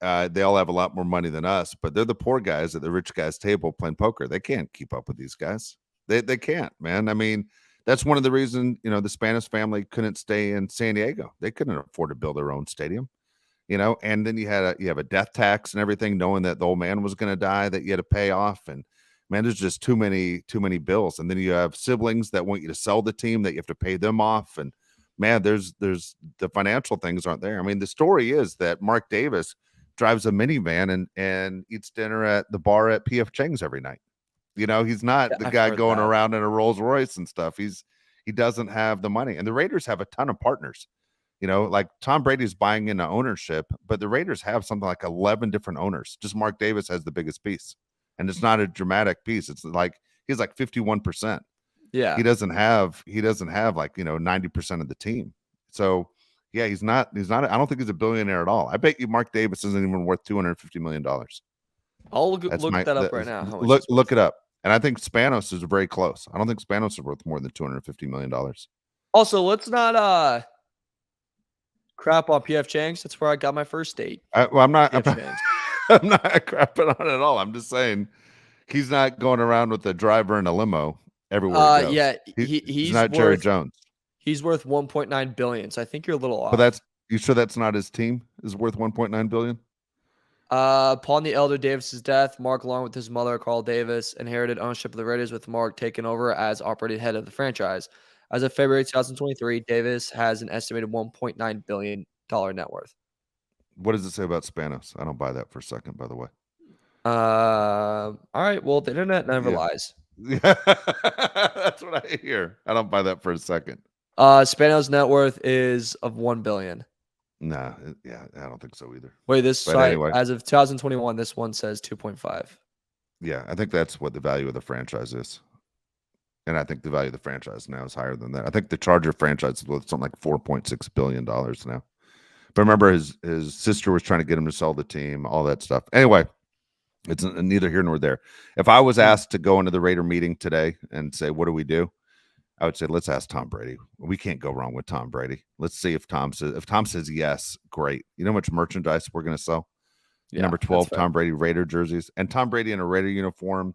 they all have a lot more money than us, but they're the poor guys at the rich guys' table playing poker. They can't keep up with these guys. They can't, man. I mean, that's one of the reasons, the Spanos family couldn't stay in San Diego. They couldn't afford to build their own stadium, and then you have a death tax and everything, knowing that the old man was going to die that you had to pay off. And man, there's just too many bills. And then you have siblings that want you to sell the team that you have to pay them off. And man, there's the financial things aren't there. I mean, the story is that Mark Davis drives a minivan and eats dinner at the bar at PF Chang's every night. He's not the guy going around in a Rolls Royce and stuff. He doesn't have the money. And the Raiders have a ton of partners. Like Tom Brady's buying into ownership, but the Raiders have something like 11 different owners. Just Mark Davis has the biggest piece. And it's not a dramatic piece. It's like he's like 51%. Yeah. He doesn't have like, 90% of the team. So yeah, he's not, I don't think he's a billionaire at all. I bet you Mark Davis isn't even worth $250 million. I'll look that up right now. Look it up. And I think Spanos is very close. I don't think Spanos is worth more than $250 million. Also, let's not crap on PF Chang's. That's where I got my first date. I'm not crapping on it at all. I'm just saying he's not going around with a driver in a limo everywhere he goes. Yeah, he's not Jerry Jones. He's worth $1.9 billion. So I think you're a little off. But you sure that's not his team is worth $1.9 billion? Upon the elder Davis's death, Mark, along with his mother, Carl Davis, inherited ownership of the Raiders, with Mark taking over as operating head of the franchise. As of February 2023, Davis has an estimated $1.9 billion net worth. What does it say about Spanos? I don't buy that for a second, by the way. All right. Well, the internet never lies. Yeah, that's what I hear. I don't buy that for a second. Spanos' net worth is of $1 billion. Nah, yeah, I don't think so either. Wait, this site, anyway, as of 2021, this one says 2.5. Yeah, I think that's what the value of the franchise is. And I think the value of the franchise now is higher than that. I think the Charger franchise is worth something like $4.6 billion now. But remember, his sister was trying to get him to sell the team, all that stuff. Anyway, it's neither here nor there. If I was asked to go into the Raider meeting today and say, what do we do? I would say, let's ask Tom Brady. We can't go wrong with Tom Brady. Let's see if Tom says yes, great. You know how much merchandise we're going to sell? Yeah, Number 12, Tom Brady Raider jerseys. And Tom Brady in a Raider uniform,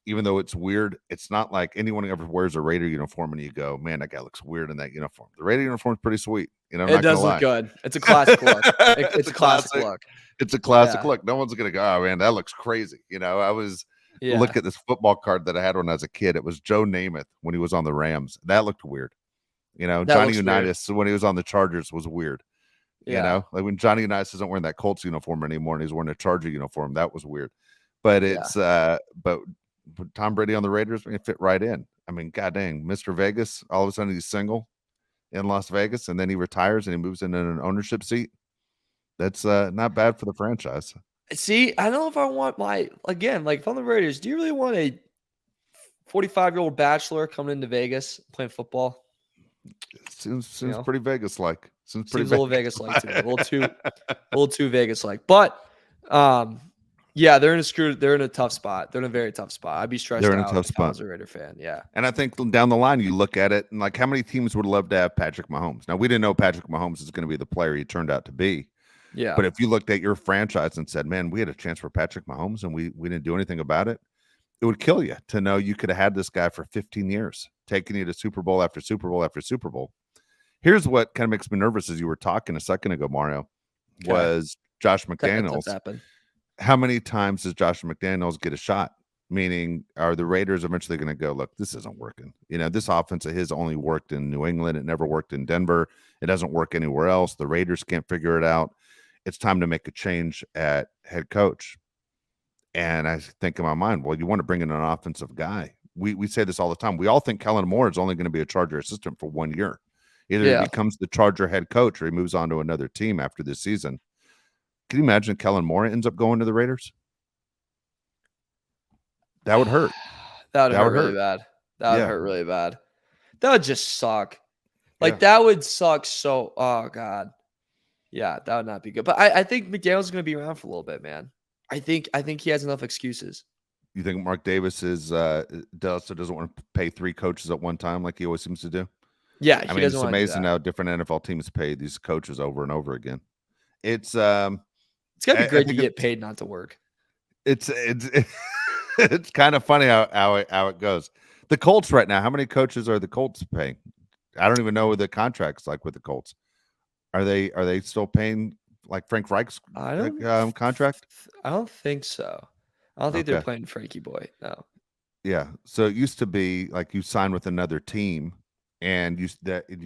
even though it's weird, it's not like anyone ever wears a Raider uniform and you go, man, that guy looks weird in that uniform. The Raider uniform is pretty sweet. You know, I'm it not does gonna look lie. good. It's a classic look. It's a classic look. It's a classic look. No one's going to go, oh, man, that looks crazy. You know, I was look at this football card that I had when I was a kid. It was Joe Namath when he was on the Rams. That looked weird. You know, Johnny Unitas when he was on the Chargers was weird. You know, like when Johnny Unitas isn't wearing that Colts uniform anymore and he's wearing a Charger uniform, that was weird. But it's but Tom Brady on the Raiders, it fit right in. I mean, god dang, Mr. Vegas, all of a sudden he's single in Las Vegas, and then he retires and he moves into an ownership seat. That's not bad for the franchise. See, I don't know if I want if I'm the Raiders, do you really want a 45-year-old bachelor coming into Vegas playing football? Seems pretty Vegas-like. Seems a little Vegas-like to me. A little too Vegas-like. But yeah, they're in a tough spot. They're in a very tough spot. I'd be stressed out if I was a Raider fan. Yeah. And I think down the line, you look at it and like how many teams would love to have Patrick Mahomes? Now, we didn't know Patrick Mahomes is going to be the player he turned out to be. Yeah. But if you looked at your franchise and said, man, we had a chance for Patrick Mahomes and we didn't do anything about it, it would kill you to know you could have had this guy for 15 years, taking you to Super Bowl after Super Bowl after Super Bowl. Here's what kind of makes me nervous as you were talking a second ago, Mario, was Josh McDaniels. How many times does Josh McDaniels get a shot? Meaning, are the Raiders eventually going to go, look, this isn't working? You know, this offense of his only worked in New England. It never worked in Denver. It doesn't work anywhere else. The Raiders can't figure it out. It's time to make a change at head coach. And I think in my mind, well, you want to bring in an offensive guy. We say this all the time. We all think Kellen Moore is only going to be a Charger assistant for 1 year. Either he becomes the Charger head coach or he moves on to another team after this season. Can you imagine if Kellen Moore ends up going to the Raiders? That would hurt. That would hurt really bad. That would hurt really bad. That would just suck. That would suck so. Oh, God. Yeah, that would not be good. But I think McDaniel's going to be around for a little bit, man. I think he has enough excuses. You think Mark Davis doesn't want to pay 3 coaches at one time like he always seems to do? Yeah, I mean, it's amazing how different NFL teams pay these coaches over and over again. It's gotta be great to get paid not to work. It's kind of funny how it goes. The Colts right now, how many coaches are the Colts paying? I don't even know what the contract's like with the Colts. Are they still paying like Frank Reich's contract? I don't think so. I don't think they're playing Frankie Boy. No. Yeah. So it used to be like you sign with another team and you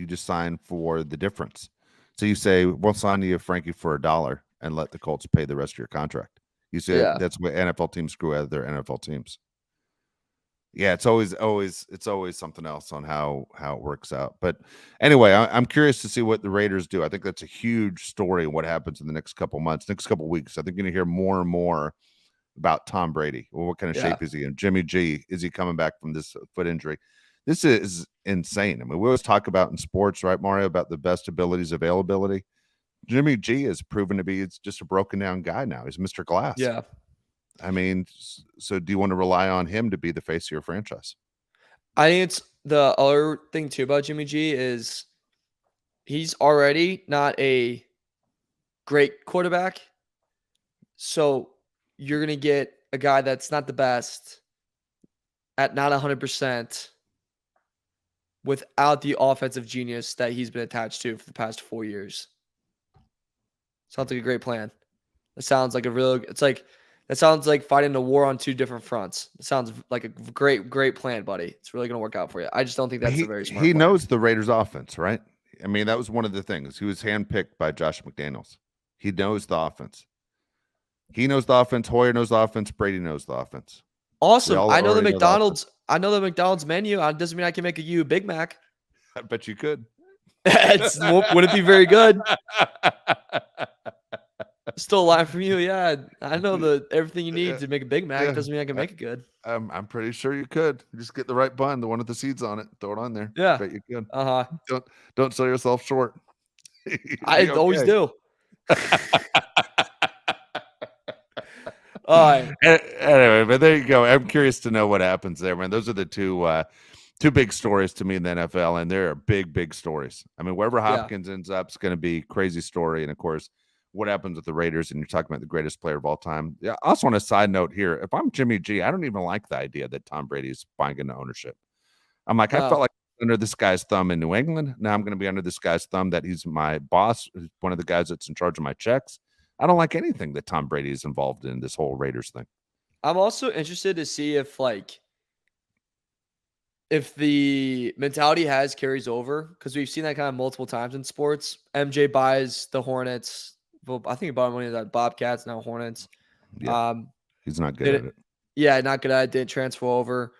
just sign for the difference. So you say, we'll sign you, Frankie, for $1 and let the Colts pay the rest of your contract. You say that's what NFL teams screw out of their NFL teams. Yeah, it's always something else on how it works out. But anyway, I'm curious to see what the Raiders do. I think that's a huge story. What happens in the next couple months, next couple weeks? I think you're going to hear more and more about Tom Brady. Well, what kind of shape is he in? Jimmy G, is he coming back from this foot injury? This is insane. I mean, we always talk about in sports, right, Mario, about the best abilities, availability. Jimmy G has proven to be just a broken down guy now. He's Mr. Glass. Yeah. I mean, so do you want to rely on him to be the face of your franchise? I think it's the other thing too about Jimmy G is he's already not a great quarterback. So you're going to get a guy that's not the best at not 100% without the offensive genius that he's been attached to for the past 4 years. Sounds like a great plan. It sounds like that sounds like fighting a war on 2 different fronts. It sounds like a great plan, buddy. It's really going to work out for you. I just don't think that's a very smart plan. Knows the Raiders offense, right? I mean, that was one of the things. He was handpicked by Josh McDaniels. He knows the offense. He knows the offense. Hoyer knows the offense. Brady knows the offense. Awesome. I know the McDonald's menu. It doesn't mean I can make a Big Mac. I bet you could. Wouldn't be very good. Still alive from you, yeah. I know everything you need Yeah, to make a Big Mac. yeah. Doesn't mean I can make it good. I'm pretty sure you could. Just get the right bun, the one with the seeds on it, throw it on there. Yeah. Bet you could. Uh-huh. Don't don't sell yourself short. You'll I be always okay. do. All right. Anyway, but there you go. I'm curious to know what happens there, man. Those are the two big stories to me in the NFL, and they're big stories. I mean, wherever Yeah. Hopkins ends up, it's going to be crazy story. And of course, what happens with the Raiders, and you're talking about the greatest player of all time. Yeah. Also, on a side note here, if I'm Jimmy G, I don't even like the idea that Tom Brady's buying into ownership. I'm like, I felt No. like under this guy's thumb in New England. Now I'm going to be under this guy's thumb that he's my boss, one of the guys that's in charge of my checks. I don't like anything that Tom Brady is involved in this whole Raiders thing. I'm also interested to see if the mentality carries over, because we've seen that kind of multiple times in sports. MJ buys the Hornets. Well, I think he bought one of that Bobcats, now Hornets. Yeah, he's not good Did at it, it. yeah, not good at it. Didn't transfer over.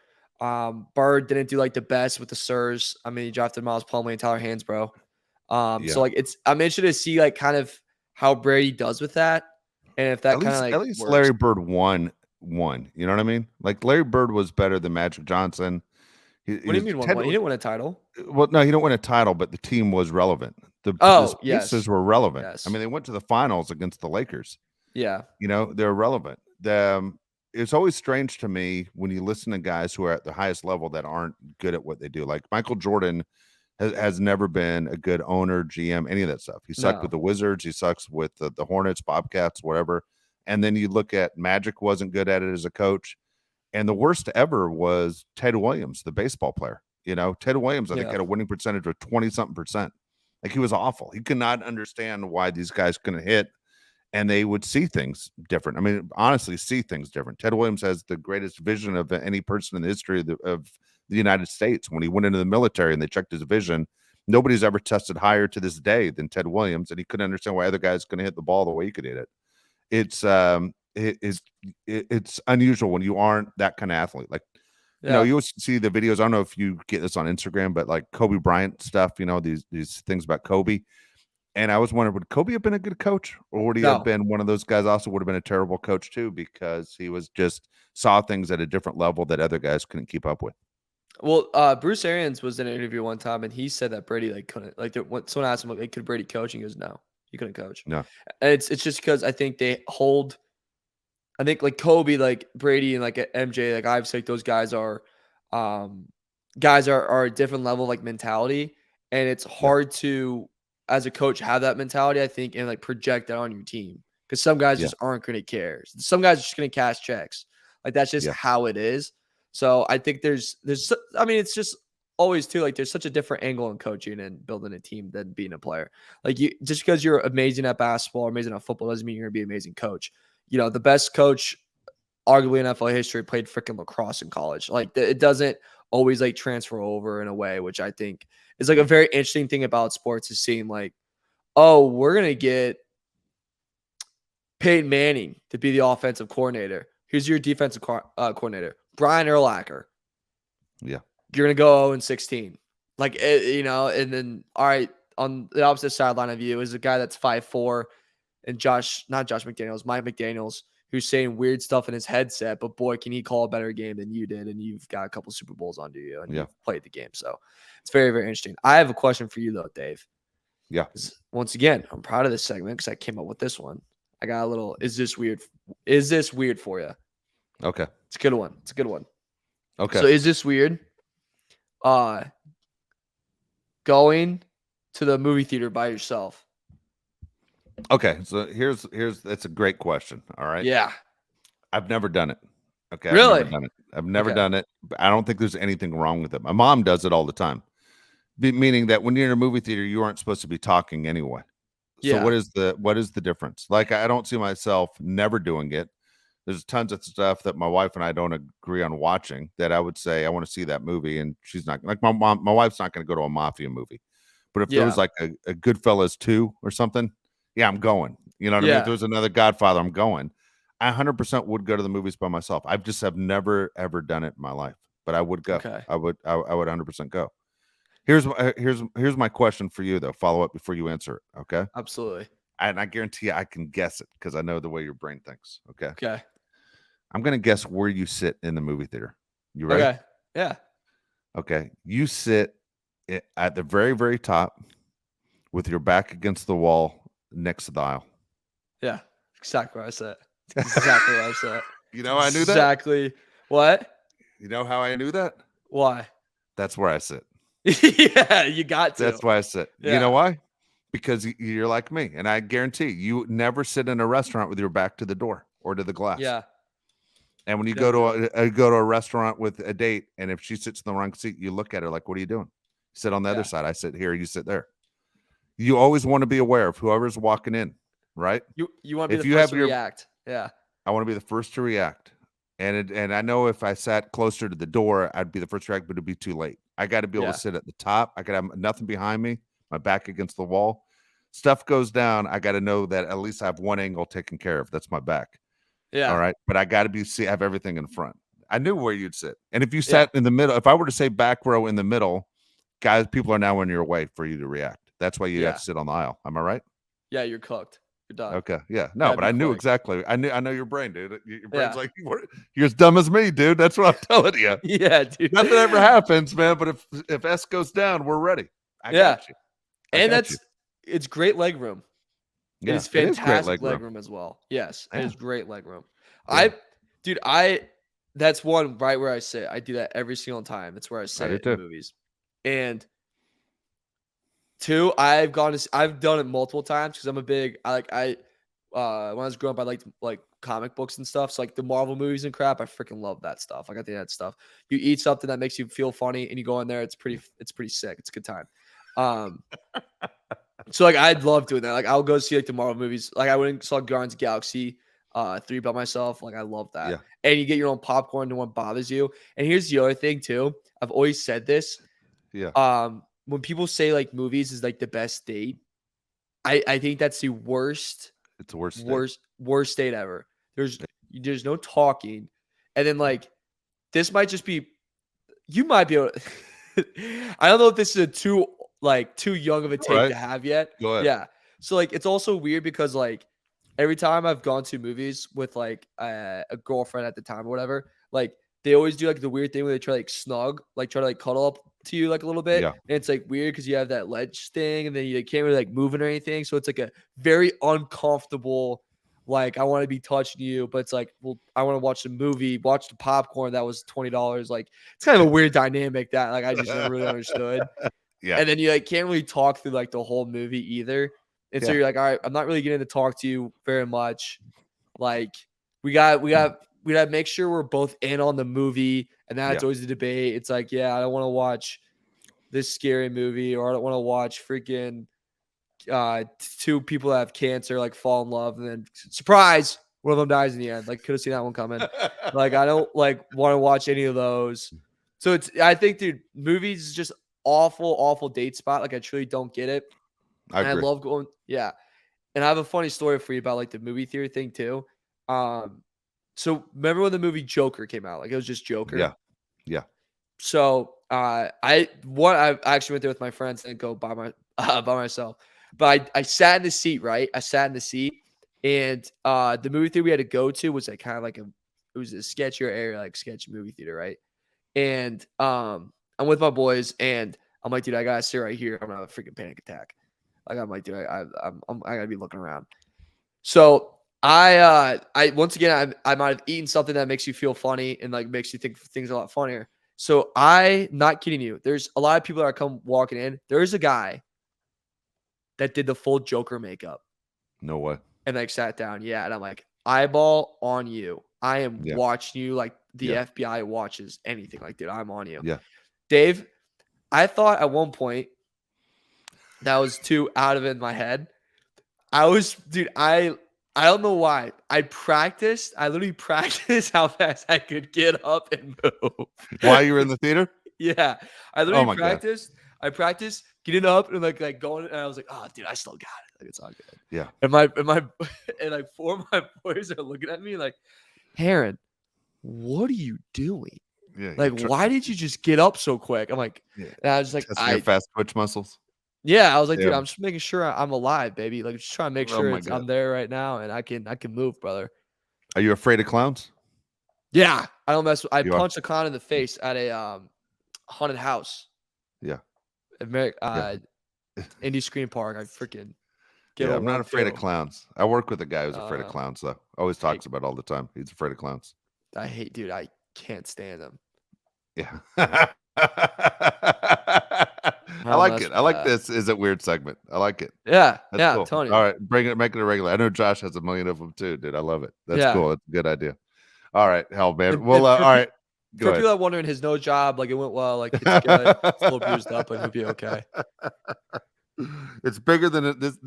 Bird didn't do like the best with the Sirs. I mean, he drafted Miles Plumlee and Tyler Hansbrough. Yeah. So I'm interested to see like kind of how Brady does with that, and if that kind of like At least works. Larry Bird won. You know what I mean? Like Larry Bird was better than Magic Johnson. What do you mean one? He didn't win a title. Well, no, he didn't win a title, but the team was relevant. The Yes. pieces were relevant. Yes. I mean, they went to the finals against the Lakers. Yeah. You know, they're relevant. It's always strange to me when you listen to guys who are at the highest level that aren't good at what they do. Like Michael Jordan has never been a good owner, GM, any of that stuff. He sucked with the Wizards. He sucks with the Hornets, Bobcats, whatever. And then you look at Magic wasn't good at it as a coach. And the worst ever was Ted Williams, the baseball player. You know, Ted Williams, I think, had a winning percentage of 20-something%. Like, he was awful. He could not understand why these guys couldn't hit, and they would see things different. I mean, honestly, see things different. Ted Williams has the greatest vision of any person in the history of the United States. When he went into the military and they checked his vision, nobody's ever tested higher to this day than Ted Williams, and he couldn't understand why other guys couldn't hit the ball the way he could hit it. It's unusual when you aren't that kind of athlete. Like, you know, you always see the videos. I don't know if you get this on Instagram, but like Kobe Bryant stuff, you know, these things about Kobe. And I was wondering, would Kobe have been a good coach, or would he have been one of those guys also would have been a terrible coach too, because he was just saw things at a different level that other guys couldn't keep up with. Well, Bruce Arians was in an interview one time, and he said that Brady couldn't. When someone asked him, like, could Brady coach? And he goes, no, he couldn't coach. No, and it's just because I think they hold. I think like Kobe, like Brady, and like MJ, like I've said, those guys are a different level of like mentality, and it's hard to, as a coach, have that mentality, I think, and like project that on your team, because some guys just aren't going to care. Some guys are just going to cash checks. Like, that's just how it is. So I think I mean, it's just always too, like, there's such a different angle in coaching and building a team than being a player. Like, just because you're amazing at basketball or amazing at football doesn't mean you're going to be an amazing coach. You know, the best coach, arguably in NFL history, played freaking lacrosse in college. Like, it doesn't always like transfer over in a way, which I think is like a very interesting thing about sports, is seeing like, oh, we're going to get Peyton Manning to be the offensive coordinator. Here's your defensive coordinator, Brian Urlacher. Yeah. You're going to go 0-16. Like, you know, and then, all right, on the opposite sideline of you is a guy that's 5'4", and Mike McDaniels, who's saying weird stuff in his headset, but boy, can he call a better game than you did, and you've got a couple Super Bowls under you, and you've played the game. So it's very, very interesting. I have a question for you, though, Dave. Yeah. Once again, I'm proud of this segment because I came up with this one. I got a little, is this weird for you? Okay. It's a good one. Okay. So is this weird? Going to the movie theater by yourself. Okay. So here's that's a great question. All right. Yeah. I've never done it. Okay. Really? I've never done it. But I don't think there's anything wrong with it. My mom does it all the time. Meaning that when you're in a movie theater, you aren't supposed to be talking anyway. So what is the difference? Like, I don't see myself never doing it. There's tons of stuff that my wife and I don't agree on watching that I would say I want to see that movie, and she's not, like, my wife's not going to go to a mafia movie. But if there was like a Goodfellas 2 or something, yeah, I'm going. You know what I mean? If there was another Godfather, I'm going. I 100% would go to the movies by myself. I've never ever done it in my life, but I would go. Okay. I would 100% go. Here's my question for you, though. Follow up before you answer it. Okay. Absolutely. and I guarantee you I can guess it because I know the way your brain thinks. Okay. Okay. I'm gonna guess where you sit in the movie theater. You ready? Okay. Yeah. Okay. You sit at the very, very top with your back against the wall next to the aisle. Yeah. Exactly where I sit. Exactly where I sit. You know, I knew that. Exactly. What? You know how I knew that? Why? That's where I sit. Yeah, you got to. That's why I sit. You Yeah. know why? Because you're like me, and I guarantee you never sit in a restaurant with your back to the door or to the glass. Yeah. And when you Good go to a restaurant with a date, and if she sits in the wrong seat, you look at her like, "What are you doing?" Sit on the other side. I sit here. You sit there. You always want to be aware of whoever's walking in, right? You want to be If the you first have to your, react. Yeah. I want to be the first to react. And I know if I sat closer to the door, I'd be the first to react, but it'd be too late. I got to be able to sit at the top. I got to have nothing behind me, my back against the wall. Stuff goes down. I got to know that at least I have one angle taken care of. That's my back. Yeah. All right. But I got to have everything in front. I knew where you'd sit. And if you Yeah. sat in the middle, if I were to say back row in the middle, guys, people are now in your way for you to react. That's why you have to sit on the aisle. Am I right? Yeah, you're cooked. You're done. Okay. Yeah. No, but I knew quick. exactly. I know your brain, dude. Your brain's like, you're as dumb as me, dude. That's what I'm telling you. Yeah, dude. Nothing ever happens, man. But if S goes down, we're ready. I got you. It's great leg room. Yeah, it's fantastic leg room as well. Yes, it is great leg room. Yeah. That's one right where I sit. I do that every single time. That's where I sit in movies. And two, I've done it multiple times because I'm a big when I was growing up, I liked like comic books and stuff. So like the Marvel movies and crap, I freaking love that stuff. I got that stuff. You eat something that makes you feel funny and you go in there, it's pretty sick. It's a good time. So like I'd love doing that. Like I'll go see like the Marvel movies. Like I went and saw Guardians of the Galaxy 3 by myself. Like I love that. Yeah. And you get your own popcorn, no one bothers you. And here's the other thing too. I've always said this. Yeah. When people say like movies is like the best date, I think that's the worst. It's the worst date ever. There's no talking. And then like this might just be, you might be able to, I don't know if this is too young of a take to have yet. Go ahead. Yeah. So like it's also weird because like every time I've gone to movies with like a girlfriend at the time or whatever, like they always do like the weird thing where they try to like snug, like try to like cuddle up to you like a little bit. Yeah. And it's like weird because you have that ledge thing and then you can't really like move it or anything. So it's like a very uncomfortable, like I want to be touching you, but it's like, well, I want to watch the movie, watch the popcorn that was $20. Like it's kind of a weird dynamic that like I just never really understood. Yeah. And then you like can't really talk through like the whole movie either. And so you're like, all right, I'm not really getting to talk to you very much. Like we got to make sure we're both in on the movie. And that's always the debate. It's like, yeah, I don't want to watch this scary movie, or I don't want to watch freaking two people that have cancer like fall in love and then surprise, one of them dies in the end. Like could have seen that one coming. Like I don't like want to watch any of those. So I think, dude, movies is just awful date spot. Like I truly don't get it. I agree. I love going. Yeah. And I have a funny story for you about like the movie theater thing too. So remember when the movie Joker came out? Like it was just Joker. Yeah. Yeah. So I actually went there with my friends and go by myself. But I sat in the seat, right? I sat in the seat, and the movie theater we had to go to was like kind of like it was a sketchier area, like sketchy movie theater, right? And I'm with my boys, and I'm like, dude, I gotta sit right here. I'm gonna have a freaking panic attack. Like I'm like, dude, I gotta be looking around. So I once again I might have eaten something that makes you feel funny and like makes you think things a lot funnier. So not kidding you. There's a lot of people that are come walking in. There's a guy that did the full Joker makeup. No way. And like sat down. Yeah. And I'm like, eyeball on you. I am watching you like the FBI watches anything. Like, dude, I'm on you. Yeah. Dave, I thought at one point that was too out of it in my head. I don't know why. I literally practiced how fast I could get up and move. While you were in the theater? Yeah. I literally practiced. God. I practiced getting up and like going, and I was like, oh dude, I still got it. Like it's all good. Yeah. And like four of my boys are looking at me like, Herron, what are you doing? Yeah. Like, why did you just get up so quick? I'm like, and I was like, your fast twitch muscles. Yeah, I was like, dude, Yeah. I'm just making sure I'm alive, baby. Like, just trying to make Oh sure my God. I'm there right now and I can move, brother. Are you afraid of clowns? Yeah, I don't mess. I You are? punched a clown in the face at a haunted house, Yeah. Yeah. Indy Screen Park. I freaking give Yeah. a I'm not afraid of 1-2. clowns. I work with a guy who's afraid of Uh, clowns, though. Always I talks about it all the time. He's afraid of clowns. I hate, dude. I can't stand them. Yeah. I I don't like mess it. I with like that. this. Is it weird segment? I like it. Yeah, That's yeah, I'm cool. telling All you. right. Make it a regular. I know Josh has a million of them too, dude. I love it. That's Yeah, cool. It's a good idea. All right. Hell, man. and Well, all right. Go for ahead. people that are wondering, his nose job, like it went well, like it's good. It's a little bruised up, but he'll be okay. It's bigger than this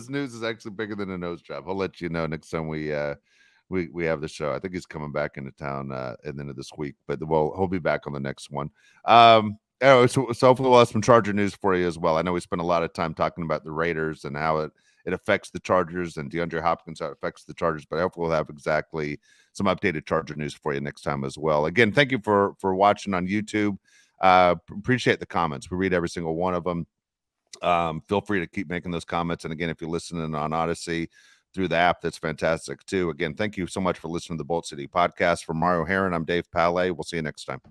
news is actually bigger than a nose job. I'll let you know next time we have the show. I think he's coming back into town at the end of this week, but he'll be back on the next one. So hopefully we'll have some Charger news for you as well. I know we spent a lot of time talking about the Raiders and how it affects the Chargers and DeAndre Hopkins, how it affects the Chargers, but hopefully we'll have exactly some updated Charger news for you next time as well. Again, thank you for watching on YouTube. Appreciate the comments. We read every single one of them. Feel free to keep making those comments. And again, if you're listening on Odyssey through the app, that's fantastic too. Again, thank you so much for listening to the Bolt City podcast. For Mario Herron, I'm Dave Palet. We'll see you next time.